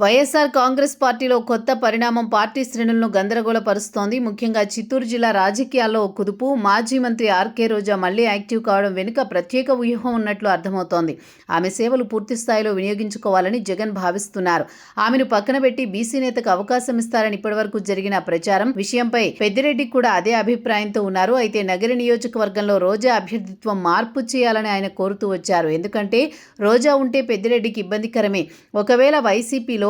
వైఎస్ఆర్ కాంగ్రెస్ పార్టీలో కొత్త పరిణామం పార్టీ శ్రేణులను గందరగోళపరుస్తోంది. ముఖ్యంగా చిత్తూరు జిల్లా రాజకీయాల్లో కుదుపు. మాజీ మంత్రి ఆర్కే రోజా మళ్లీ యాక్టివ్ కావడం వెనుక ప్రత్యేక వ్యూహం ఉన్నట్లు అర్థమవుతోంది. ఆమె సేవలు పూర్తి స్థాయిలో వినియోగించుకోవాలని జగన్ భావిస్తున్నారు. ఆమెను పక్కన పెట్టి బీసీ నేతకు అవకాశం ఇస్తారని ఇప్పటివరకు జరిగిన ప్రచారం విషయంపై పెద్దిరెడ్డి కూడా అదే అభిప్రాయంతో ఉన్నారు. అయితే నగరి నియోజకవర్గంలో రోజా అభ్యర్థిత్వం మార్పు చేయాలని ఆయన కోరుతూ వచ్చారు. ఎందుకంటే రోజా ఉంటే పెద్దిరెడ్డికి ఇబ్బందికరమే. ఒకవేళ వైసీపీలో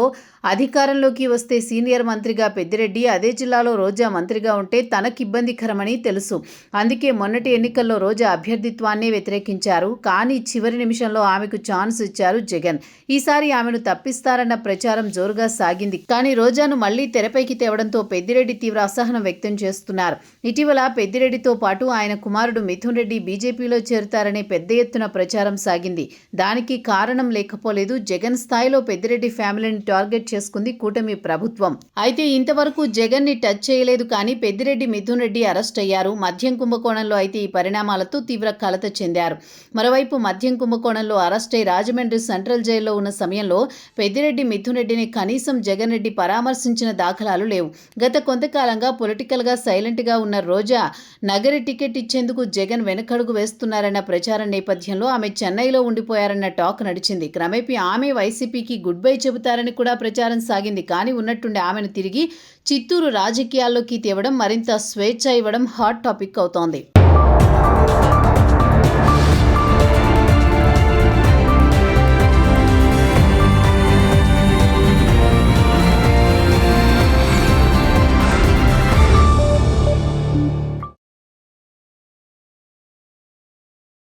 అధికారంలోకి వస్తే సీనియర్ మంత్రిగా పెద్దిరెడ్డి, అదే జిల్లాలో రోజా మంత్రిగా ఉంటే తనకు ఇబ్బందికరమని తెలుసు. అందుకే మొన్నటి ఎన్నికల్లో రోజా అభ్యర్థిత్వాన్నే వ్యతిరేకించారు. కానీ చివరి నిమిషంలో ఆమెకు ఛాన్స్ ఇచ్చారు జగన్. ఈసారి ఆమెను తప్పిస్తారన్న ప్రచారం జోరుగా సాగింది. కానీ రోజాను మళ్లీ తెరపైకి తేవడంతో పెద్దిరెడ్డి తీవ్ర అసహనం వ్యక్తం చేస్తున్నారు. ఇటీవల పెద్దిరెడ్డితో పాటు ఆయన కుమారుడు మిథున్ రెడ్డి బీజేపీలో చేరుతారనే పెద్ద ఎత్తున ప్రచారం సాగింది. దానికి కారణం లేకపోలేదు. జగన్ స్థాయిలో పెద్దిరెడ్డి ఫ్యామిలీని టార్గెట్ చేసుకుంది కూటమి ప్రభుత్వం. అయితే ఇంతవరకు జగన్ ని టచ్ చేయలేదు. కానీ పెద్దిరెడ్డి మిథున్ రెడ్డి అరెస్ట్ అయ్యారు. మద్యం కుంభకోణంలో అయితే ఈ పరిణామాలతో తీవ్ర కలత చెందారు. మరోవైపు మద్యం కుంభకోణంలో అరెస్ట్ అయి రాజమండ్రి సెంట్రల్ జైల్లో ఉన్న సమయంలో పెద్దిరెడ్డి మిథున్ రెడ్డిని కనీసం జగన్ రెడ్డి పరామర్శించిన దాఖలాలు లేవు. గత కొంతకాలంగా పొలిటికల్ గా సైలెంట్ గా ఉన్న రోజా నగరి టికెట్ ఇచ్చేందుకు జగన్ వెనకడుగు వేస్తున్నారన్న ప్రచారం నేపథ్యంలో ఆమె చెన్నైలో ఉండిపోయారన్న టాక్ నడిచింది. క్రమేపీ ఆమె వైసీపీకి గుడ్ బై చెబుతారని కూడా ప్రచారం సాగింది. కానీ ఉన్నట్టుండి ఆమెను తిరిగి చిత్తూరు రాజకీయాల్లోకి తేవడం, మరింత స్వేచ్ఛ ఇవ్వడం హాట్ టాపిక్ అవుతోంది.